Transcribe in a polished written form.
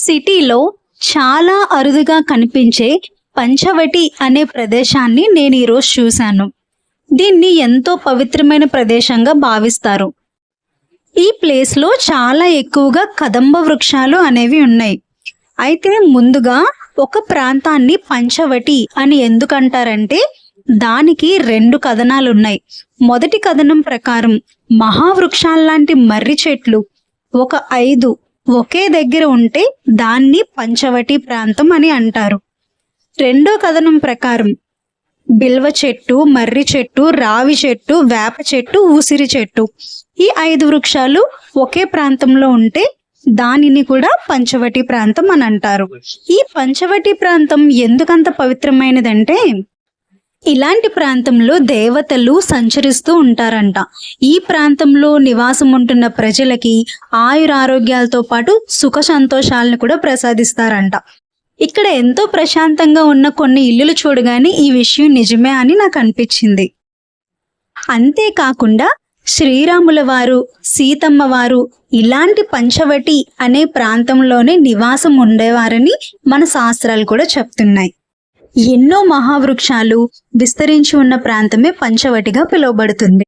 సిటీలో చాలా అరుదుగా కనిపించే పంచవటి అనే ప్రదేశాన్ని నేను ఈరోజు చూశాను. దీన్ని ఎంతో పవిత్రమైన ప్రదేశంగా భావిస్తారు. ఈ ప్లేస్లో చాలా ఎక్కువగా కదంబ వృక్షాలు అనేవి ఉన్నాయి. అయితే ముందుగా ఒక ప్రాంతాన్ని పంచవటి అని ఎందుకంటారంటే దానికి 2 కథనాలు ఉన్నాయి. మొదటి కథనం ప్రకారం మహావృక్షాల్లాంటి మర్రి చెట్లు ఒక 5 ఒకే దగ్గర ఉంటే దాన్ని పంచవటి ప్రాంతం అని అంటారు. రెండో కథనం ప్రకారం బిల్వ చెట్టు, మర్రి చెట్టు, రావి చెట్టు, వేప చెట్టు, ఉసిరి చెట్టు ఈ 5 వృక్షాలు ఒకే ప్రాంతంలో ఉంటే దానిని కూడా పంచవటి ప్రాంతం అని అంటారు. ఈ పంచవటి ప్రాంతం ఎందుకంత పవిత్రమైనదంటే ఇలాంటి ప్రాంతంలో దేవతలు సంచరిస్తూ ఉంటారంట. ఈ ప్రాంతంలో నివాసం ఉంటున్న ప్రజలకి ఆయురారోగ్యాలతో పాటు సుఖ సంతోషాలను కూడా ప్రసాదిస్తారంట. ఇక్కడ ఎంతో ప్రశాంతంగా ఉన్న కొన్ని ఇల్లులు చూడగానే ఈ విషయం నిజమే అని నాకు అనిపించింది. అంతేకాకుండా శ్రీరాముల వారు, సీతమ్మ వారు ఇలాంటి పంచవటి అనే ప్రాంతంలోనే నివాసం ఉండేవారని మన శాస్త్రాలు కూడా చెప్తున్నాయి. ఎన్నో మహావృక్షాలు విస్తరించి ఉన్న ప్రాంతమే పంచవటిగా పిలువబడుతుంది.